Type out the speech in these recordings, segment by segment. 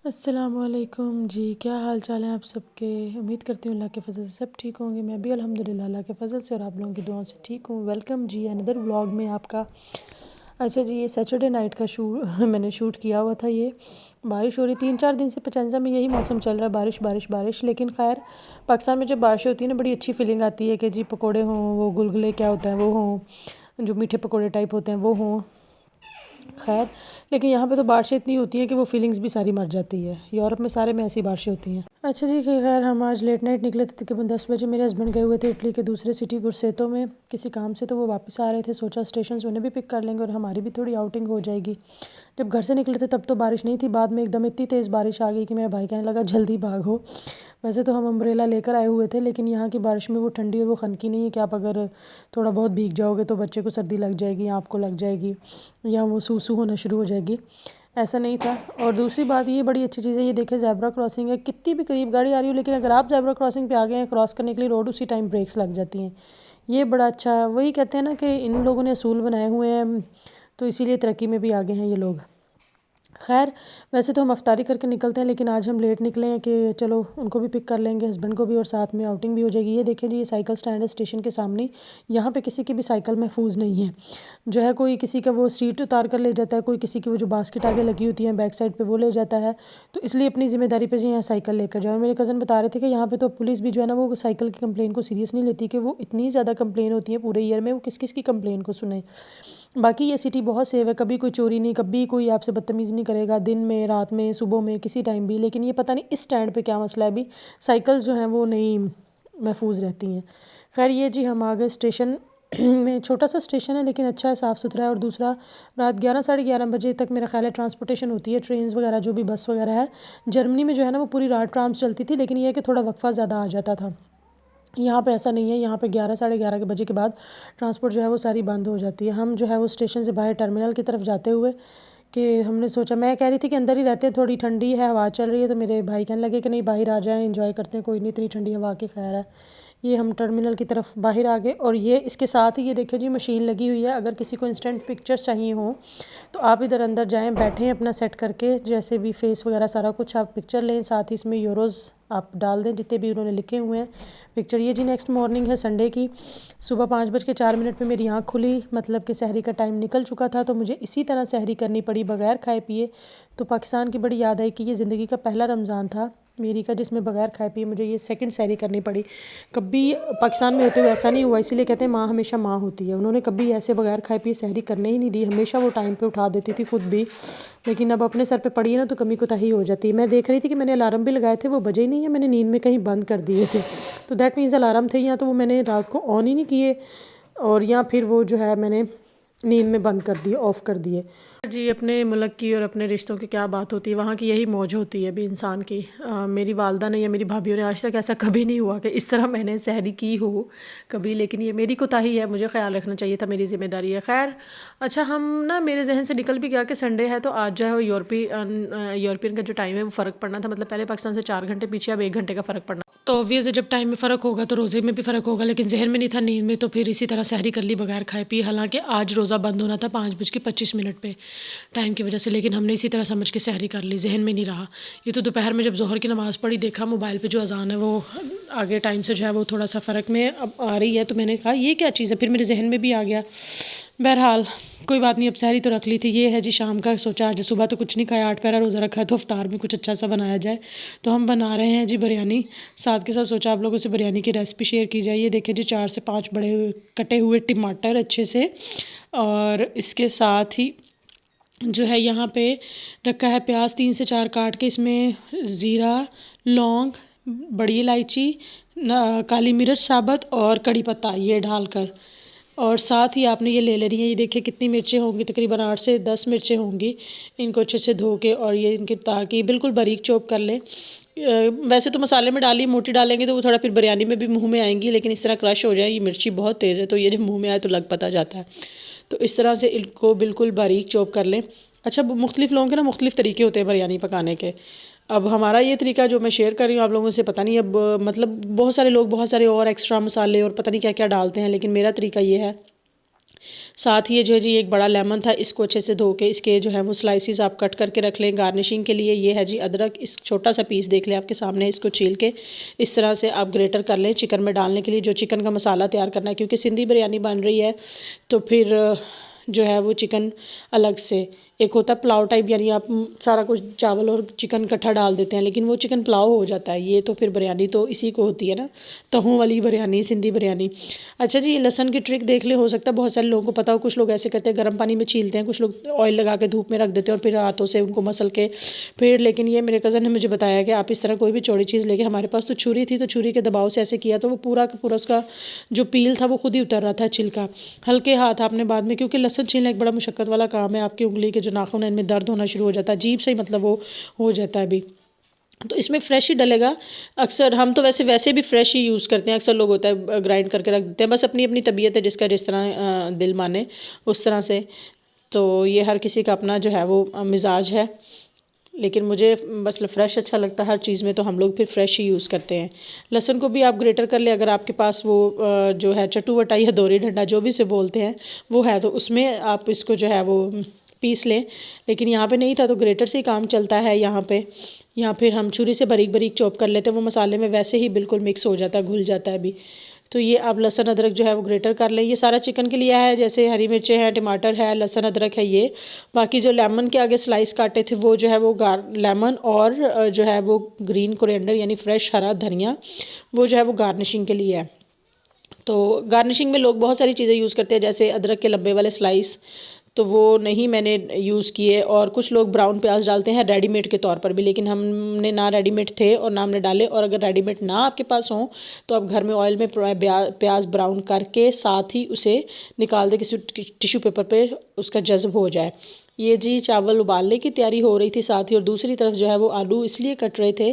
अस्सलामुअलैकुम जी, क्या हाल चाल है आप सबके। उम्मीद करती हूँ अल्लाह के फजल से सब ठीक होंगे। मैं भी अल्हम्दुलिल्लाह अल्लाह के फजल से और आप लोगों की दुआओं से ठीक हूँ। वेलकम जी अनदर व्लॉग में आपका। अच्छा जी, ये सैटरडे नाइट का मैंने शूट किया हुआ था। ये बारिश हो रही 3-4 दिन से पचंजा में यही मौसम चल रहा है, बारिश बारिश बारिश। लेकिन खैर पाकिस्तान में जब बारिश होती है ना, बड़ी अच्छी फीलिंग आती है कि जी पकोड़े हों, वो गुलगुले क्या होता है वो हों, जो मीठे पकोड़े टाइप होते हैं वो हों। खैर लेकिन यहाँ पे तो बारिशें इतनी होती हैं कि वो फीलिंग्स भी सारी मर जाती है। यूरोप में सारे में ऐसी बारिशें होती हैं। अच्छा जी, खैर हम आज लेट नाइट निकले थे तकरीबन 10 बजे। मेरे हस्बैंड गए हुए थे इटली के दूसरे सिटी गुरसेतो में किसी काम से, तो वो वापस आ रहे थे। सोचा स्टेशन से उन्हें भी पिक कर लेंगे और हमारी भी थोड़ी आउटिंग हो जाएगी। जब घर से निकले थे तब तो बारिश नहीं थी, बाद में एकदम इतनी तेज़ बारिश आ गई कि मेरा भाई कहने लगा जल्दी भागो। वैसे तो हम अम्ब्रेला लेकर आए हुए थे, लेकिन यहाँ की बारिश में वो ठंडी और वो खनकी नहीं है कि आप अगर थोड़ा बहुत भीग जाओगे तो बच्चे को सर्दी लग जाएगी या आपको लग जाएगी या वो सूसू होना शुरू हो जाएगी। ऐसा नहीं था। और दूसरी बात ये बड़ी अच्छी चीज़ है, ये देखें ज़ेब्रा क्रॉसिंग है, कितनी भी करीब गाड़ी आ रही हो लेकिन अगर आप ज़ेब्रा क्रॉसिंग पे आ गए हैं क्रॉस करने के लिए रोड, उसी टाइम ब्रेक्स लग जाती हैं। ये बड़ा अच्छा, वही कहते हैं ना कि इन लोगों ने असूल बनाए हुए हैं, तो इसीलिए तरक्की में भी आगे हैं ये लोग। खैर वैसे तो हम अफ्तारी करके निकलते हैं, लेकिन आज हम लेट निकले हैं कि चलो उनको भी पिक कर लेंगे, हस्बैंड को भी, और साथ में आउटिंग भी हो जाएगी। ये देखें जी, ये साइकिल स्टैंड है स्टेशन के सामने। यहाँ पे किसी की भी साइकिल महफूज नहीं है। जो है कोई किसी का वो सीट उतार कर ले जाता है, कोई किसी की वो जो बास्केट आगे लगी होती है बैक साइड पे वो ले जाता है। तो इसलिए अपनी ज़िम्मेदारी पे जी यहाँ साइकिल लेकर जाओ। मेरे कज़न बता रहे थे कि यहाँ पे तो पुलिस भी जो है ना वो साइकिल की कंप्लेन को सीरियस नहीं लेती, कि वो इतनी ज़्यादा कंप्लेन होती है पूरे ईयर में, वो किस किस की कंप्लेन को सुने। बाकी ये सिटी बहुत सेफ है, कभी कोई चोरी नहीं, कभी कोई आपसे बदतमीज़ी नहीं करेगा, दिन में, रात में, सुबह में, किसी टाइम भी। लेकिन ये पता नहीं इस स्टैंड पे क्या मसला है, अभी साइकिल जो हैं वो नहीं महफूज रहती हैं। खैर ये जी हम आ गए स्टेशन में। छोटा सा स्टेशन है लेकिन अच्छा है, साफ़ सुथरा है। और दूसरा, रात 11-11:30 बजे तक मेरा ख्याल है ट्रांसपोर्टेशन होती है, ट्रेन्स वगैरह जो भी बस वगैरह है। जर्मनी में जो है ना वो पूरी रात ट्राम्स चलती थी, लेकिन ये है कि थोड़ा वक्फा ज़्यादा आ जाता था। यहाँ पे ऐसा नहीं है, यहाँ पे 11-11:30 के बजे के बाद ट्रांसपोर्ट जो है वो सारी बंद हो जाती है। हम जो है वो स्टेशन से बाहर टर्मिनल की तरफ जाते हुए कि हमने सोचा, मैं कह रही थी कि अंदर ही रहते हैं, थोड़ी ठंडी है, हवा चल रही है, तो मेरे भाई कहने लगे कि नहीं बाहर आ जाएं, एंजॉय करते हैं, कोई नहीं इतनी ठंडी हवा की खैर है। ये हम टर्मिनल की तरफ बाहर आ गए। और ये इसके साथ ही ये देखिए जी मशीन लगी हुई है, अगर किसी को इंस्टेंट पिक्चर्स चाहिए हो तो आप इधर अंदर जाएं, बैठें अपना सेट करके, जैसे भी फेस वगैरह सारा कुछ आप पिक्चर लें। साथ ही इसमें यूरोज़ आप डाल दें जितने भी उन्होंने लिखे हुए हैं पिक्चर। ये जी नेक्स्ट मॉर्निंग है संडे की, सुबह 5:04 पे मेरी आँख खुली, मतलब कि सहरी का टाइम निकल चुका था, तो मुझे इसी तरह सहरी करनी पड़ी बग़ैर खाए पिए। तो पाकिस्तान की बड़ी याद आई कि ये ज़िंदगी का पहला रमज़ान था मेरी का जिसमें बगैर खाए पिए मुझे ये सेकंड सहरी करनी पड़ी। कभी पाकिस्तान में होते हुए ऐसा नहीं हुआ, इसीलिए कहते हैं माँ हमेशा माँ होती है। उन्होंने कभी ऐसे बगैर खाए पिए सहरी करने ही नहीं दी, हमेशा वो टाइम पे उठा देती थी खुद भी। लेकिन अब अपने सर पे पड़ी है ना, तो कमी कोताही हो जाती है। मैं देख रही थी कि मैंने अलार्म भी लगाए थे, वो बजे ही नहीं है, मैंने नींद में कहीं बंद कर दिए थे। तो दैट मीन्स अलार्म थे या तो वो मैंने रात को ऑन ही नहीं किए, और या फिर वो जो है मैंने नींद में बंद कर दिए, ऑफ़ कर दिए। जी अपने मुल्क की और अपने रिश्तों की क्या बात होती है, वहाँ की यही मौज होती है अभी इंसान की। मेरी वालदा ने या मेरी भाभीयों ने आज तक ऐसा कभी नहीं हुआ कि इस तरह मैंने सहरी की हो कभी, लेकिन ये मेरी कोताही है, मुझे ख्याल रखना चाहिए था, मेरी ज़िम्मेदारी है। खैर अच्छा, हम ना मेरे जहन से निकल भी गया कि संडे है, तो आज जो है वो यूरोपियन का जो टाइम है वो फ़र्क पड़ना था, मतलब पहले पाकिस्तान से 4 घंटे पीछे, अब 1 घंटे का फ़र्क पड़ना। तो ऑब्वियस है जब टाइम में फ़र्क होगा तो रोज़े में भी फ़र्क होगा, लेकिन जहन में नहीं था, नींद में, तो फिर इसी तरह सहरी कर ली बगैर खाए पिए। हालांकि आज रोज़ा बंद होना था 5:25 पे टाइम की वजह से, लेकिन हमने इसी तरह समझ के सहरी कर ली, जहन में नहीं रहा। ये तो दोपहर में जब ज़ोहर की नमाज़ पढ़ी, देखा मोबाइल पे जो अज़ान है वो आगे टाइम से जो है वो थोड़ा सा फ़र्क में अब आ रही है, तो मैंने कहा ये क्या चीज़ है, फिर मेरे जहन में भी आ गया। बहरहाल कोई बात नहीं, अब सहरी तो रख ली थी। ये है जी शाम का, सोचा आज सुबह तो कुछ नहीं खाया, 8 पहरा रोज़ा रखा है, तो अफ्तार में कुछ अच्छा सा बनाया जाए। तो हम बना रहे हैं जी बिरयानी, साथ के साथ सोचा आप लोगों से बिरयानी की रेसिपी शेयर की जाए। ये देखिए जी 4 से 5 बड़े कटे हुए टमाटर अच्छे से, और इसके साथ ही जो है यहाँ पे रखा है प्याज 3 से 4 काट के, इसमें ज़ीरा, लौंग, बड़ी इलायची, काली मिर्च साबुत और कड़ी पत्ता ये डालकर, और साथ ही आपने ये ले लेनी है। ये देखिए कितनी मिर्चें होंगी, तकरीबन 8 से 10 मिर्चें होंगी। इनको अच्छे से धो के और ये इनके तार के बिल्कुल बारीक चॉप कर लें। वैसे तो मसाले में डाली मोटी डालेंगे तो वो थोड़ा फिर बिरयानी में भी मुंह में आएंगी, लेकिन इस तरह क्रश हो जाए, ये मिर्ची बहुत तेज़ है तो ये जब मुंह में आए तो लग पता जाता है। तो इस तरह से इनको बिल्कुल बारीक चॉप कर लें। अच्छा, मुख्तलिफ़ लोगों के ना मुख्तलिफ़ तरीके होते हैं बिरयानी पकाने के। अब हमारा ये तरीका जो मैं शेयर कर रही हूँ आप लोगों से, पता नहीं अब मतलब बहुत सारे लोग बहुत सारे और एक्स्ट्रा मसाले और पता नहीं क्या क्या डालते हैं, लेकिन मेरा तरीका ये है साथ ही ये जो है जी एक बड़ा लेमन था, इसको अच्छे से धो के इसके जो है वो स्लाइसिस आप कट करके रख लें। गार्निशिंग के लिए ये है जी अदरक, इस छोटा सा पीस देख लें आपके सामने, इसको छील के इस तरह से आप ग्रेटर कर लें चिकन में डालने के लिए, जो चिकन का मसाला तैयार करना है, क्योंकि सिंधी बिरयानी बन रही है तो फिर जो है वो चिकन अलग से, एक होता है पुलाव टाइप, यानी आप सारा कुछ चावल और चिकन इकट्ठा डाल देते हैं, लेकिन वो चिकन पुलाव हो जाता है। ये तो फिर बिरयानी तो इसी को होती है ना, तहों वाली बिरयानी, सिंधी बिरयानी। अच्छा जी, ये लहसन की ट्रिक देख ले, हो सकता है बहुत सारे लोगों को पता हो, कुछ लोग ऐसे करते हैं गर्म पानी में छीलते हैं, कुछ लोग ऑयल लगा के धूप में रख देते हैं और फिर हाथों से उनको मसल के फिर, लेकिन ये मेरे कज़न ने मुझे बताया कि आप इस तरह कोई भी चौड़ी चीज़ लेके, हमारे पास तो छुरी थी तो छुरी के दबाव से ऐसे किया तो वो पूरा का पूरा उसका जो पील था वो खुद ही उतर रहा था, छिलका। हल्के हाथ आपने बाद में, क्योंकि लहसन छीलना एक बड़ा मुशक्क़त वाला काम है, आपकी उंगली के जो नाखून है इनमें दर्द होना शुरू हो जाता है, अजीब से ही मतलब वो हो जाता है अभी। तो इसमें फ्रेश ही डलेगा। अक्सर हम तो वैसे भी फ्रेश ही यूज़ करते हैं, अक्सर लोग होता है ग्राइंड करके रख देते हैं, बस अपनी अपनी तबीयत है, जिसका जिस तरह दिल माने उस तरह से। तो ये हर किसी का अपना जो है वो मिजाज है, लेकिन मुझे बस फ्रेश अच्छा लगता है हर चीज़ में, तो हम लोग फिर फ्रेश ही यूज़ करते हैं। लहसुन को भी आप ग्रेटर कर ले, अगर आपके पास वो जो है चटुवटा या दोरी डंडा जो भी इसे बोलते हैं वो है, तो उसमें आप इसको जो है वो पीस लें, लेकिन यहाँ पे नहीं था तो ग्रेटर से ही काम चलता है यहाँ पे, या फिर हम छुरी से बारीक बारीक चॉप कर लेते हैं, वो मसाले में वैसे ही बिल्कुल मिक्स हो जाता है, घुल जाता है अभी। तो ये आप लहसुन अदरक जो है वो ग्रेटर कर लें। ये सारा चिकन के लिए है, जैसे हरी मिर्चें हैं, टमाटर है, लहसुन अदरक है ये। बाकी जो लेमन के आगे स्लाइस काटे थे वो जो है वो लेमन और जो है वो ग्रीन कोरिएंडर यानी फ्रेश हरा धनिया, वो जो है वो गार्निशिंग के लिए है। तो गार्निशिंग में लोग बहुत सारी चीज़ें यूज़ करते हैं, जैसे अदरक के लंबे वाले स्लाइस, तो वो नहीं मैंने यूज़ किए, और कुछ लोग ब्राउन प्याज डालते हैं रेडीमेड के तौर पर भी, लेकिन हमने ना रेडीमेड थे और ना हमने डाले। और अगर रेडीमेड ना आपके पास हो तो आप घर में ऑयल में प्याज ब्राउन करके साथ ही उसे निकाल दे किसी टिश्यू पेपर पे, उसका जज्ब हो जाए। ये जी चावल उबालने की तैयारी हो रही थी साथ ही, और दूसरी तरफ जो है वो आलू इसलिए कट रहे थे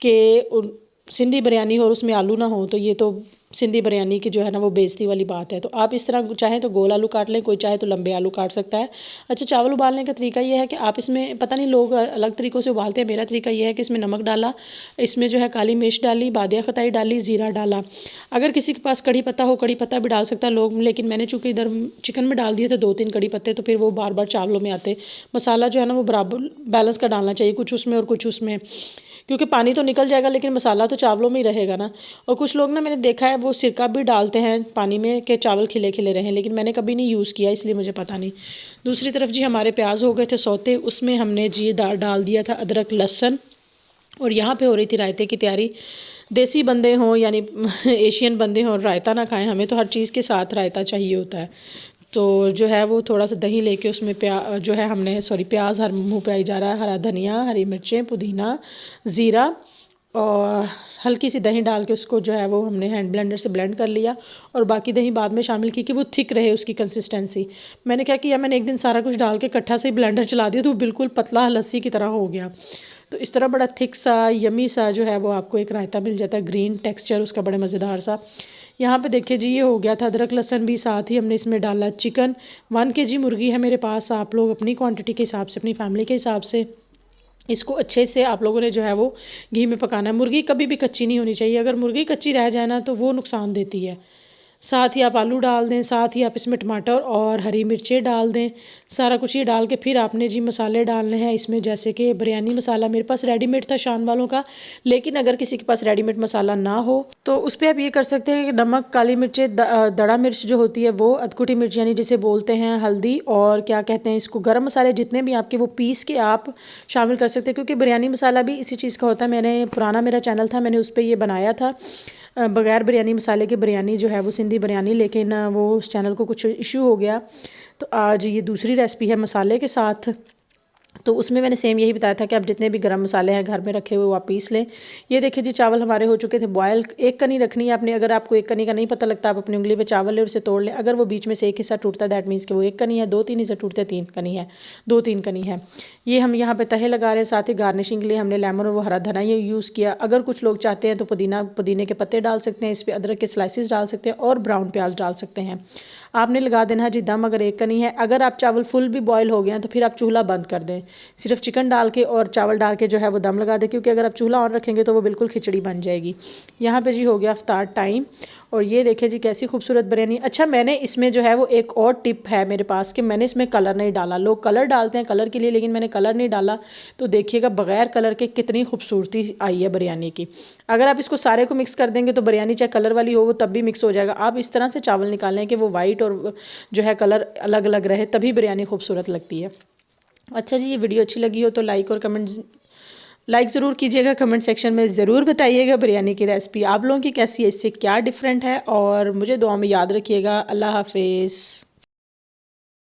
कि सिंधी बिरयानी हो और उसमें आलू ना हो, तो ये तो सिंधी बिरयानी की जो है ना वो बेइज्जती वाली बात है। तो आप इस तरह चाहें तो गोल आलू काट लें, कोई चाहे तो लंबे आलू काट सकता है। अच्छा, चावल उबालने का तरीका ये है कि आप इसमें, पता नहीं लोग अलग तरीक़ों से उबालते हैं, मेरा तरीका ये है कि इसमें नमक डाला, इसमें जो है काली मिर्च डाली, बादिया खताई डाली, ज़ीरा डाला। अगर किसी के पास कड़ी पत्ता हो, कड़ी पत्ता भी डाल सकता है लोग, लेकिन मैंने चूँकि इधर चिकन में डाल दिए थे 2-3 कड़ी पत्ते, तो फिर वो बार बार चावलों में आते। मसाला जो है ना वो बराबर बैलेंस का डालना चाहिए, कुछ उसमें और कुछ उसमें, क्योंकि पानी तो निकल जाएगा लेकिन मसाला तो चावलों में ही रहेगा ना। और कुछ लोग ना मैंने देखा है वो सिरका भी डालते हैं पानी में कि चावल खिले खिले रहें, लेकिन मैंने कभी नहीं यूज़ किया, इसलिए मुझे पता नहीं। दूसरी तरफ जी हमारे प्याज हो गए थे सौते, उसमें हमने जी डाल दिया था अदरक लहसुन, और यहाँ पे हो रही थी रायते की तैयारी। देसी बंदे हों यानी एशियन बंदे हों, रायता ना खाएं, हमें तो हर चीज़ के साथ रायता चाहिए होता है। तो जो है वो थोड़ा सा दही लेके उसमें जो है हमने प्याज हर मुँह पे आई जा रहा है, हरा धनिया, हरी मिर्चें, पुदीना, ज़ीरा, और हल्की सी दही डाल के उसको जो है वो हमने हैंड ब्लेंडर से ब्लेंड कर लिया, और बाकी दही बाद में शामिल की कि वो थिक रहे उसकी कंसिस्टेंसी। मैंने क्या किया, मैंने एक दिन सारा कुछ डाल के इकट्ठा से ब्लेंडर चला दिया, तो वो बिल्कुल पतला लस्सी की तरह हो गया। तो इस तरह बड़ा थिक सा यमी सा जो है वो आपको एक रायता मिल जाता है, ग्रीन टेक्सचर उसका, बड़े मज़ेदार सा। यहाँ पे देखिए जी ये हो गया था अदरक लहसुन भी, साथ ही हमने इसमें डाला चिकन। 1 kg मुर्गी है मेरे पास, आप लोग अपनी क्वांटिटी के हिसाब से, अपनी फैमिली के हिसाब से इसको अच्छे से आप लोगों ने जो है वो घी में पकाना है। मुर्गी कभी भी कच्ची नहीं होनी चाहिए, अगर मुर्गी कच्ची रह जाए ना तो वो नुकसान देती है। साथ ही आप आलू डाल दें, साथ ही आप इसमें टमाटर और हरी मिर्चें डाल दें, सारा कुछ ये डाल के फिर आपने जी मसाले डालने हैं इसमें, जैसे कि बिरयानी मसाला मेरे पास रेडीमेड था शान वालों का, लेकिन अगर किसी के पास रेडीमेड मसाला ना हो तो उस पर आप ये कर सकते हैं कि नमक, काली मिर्चें, दड़ा मिर्च जो होती है वो, अधकुटी मिर्च यानी जिसे बोलते हैं, हल्दी, और क्या कहते हैं इसको, गरम मसाले जितने भी आपके, वो पीस के आप शामिल कर सकते हैं, क्योंकि बिरयानी मसाला भी इसी चीज़ का होता है। मैंने पुराना मेरा चैनल था, मैंने उस पर ये बनाया था बग़ैर बिरयानी मसाले की बिरयानी जो है वो सिंधी बिरयानी, लेकिन वो उस चैनल को कुछ इशू हो गया, तो आज ये दूसरी रेसिपी है मसाले के साथ। तो उसमें मैंने सेम यही बताया था कि आप जितने भी गरम मसाले हैं घर में रखे हुए वो आप पीस लें। ये देखिए जी चावल हमारे हो चुके थे बॉयल। एक कनी रखनी है आपने, अगर आपको एक कनी का नहीं पता लगता आप अपनी उंगली पे चावल ले और उसे तोड़ लें, अगर वो बीच में से एक हिस्सा टूटता है दैट मीन्स कि वो एक कनी है, 2-3 हिस्से टूटते 3 कनी है, 2-3 कनी है। ये हम यहाँ पे तहे लगा रहे हैं, साथ ही गार्निशिंग के लिए हमने लेमन और वो हरा धनिया यूज़ किया। अगर कुछ लोग चाहते हैं तो पुदीने के पत्ते डाल सकते हैं, इस पर अदरक के स्लाइसिस डाल सकते हैं और ब्राउन प्याज डाल सकते हैं। आपने लगा देना है जी दम, अगर एक कनी है। अगर आप चावल फुल भी बॉयल हो गए हैं तो फिर आप चूल्हा बंद कर दें, सिर्फ चिकन डाल के और चावल डाल के जो है वो दम लगा दें, क्योंकि अगर आप चूल्हा ऑन रखेंगे तो वो बिल्कुल खिचड़ी बन जाएगी। यहाँ पे जी हो गया अफ्तार टाइम, और ये देखिए जी कैसी खूबसूरत बिरयानी। अच्छा, मैंने इसमें जो है वो एक और टिप है मेरे पास कि मैंने इसमें कलर नहीं डाला। लोग कलर डालते हैं कलर के लिए, लेकिन मैंने कलर नहीं डाला। तो देखिएगा बग़ैर कलर के कितनी खूबसूरती आई है बिरयानी की। अगर आप इसको सारे को मिक्स कर देंगे तो बिरयानी चाहे कलर वाली हो वो तब भी मिक्स हो जाएगा। आप इस तरह से चावल निकालें कि वो वाइट और जो है कलर अलग अलग रहे, तभी बिरयानी खूबसूरत लगती है। अच्छा जी, ये वीडियो अच्छी लगी हो तो लाइक ज़रूर कीजिएगा, कमेंट सेक्शन में ज़रूर बताइएगा बिरयानी की रेसिपी आप लोगों की कैसी है, इससे क्या डिफरेंट है, और मुझे दुआ में याद रखिएगा। अल्लाह हाफिज़।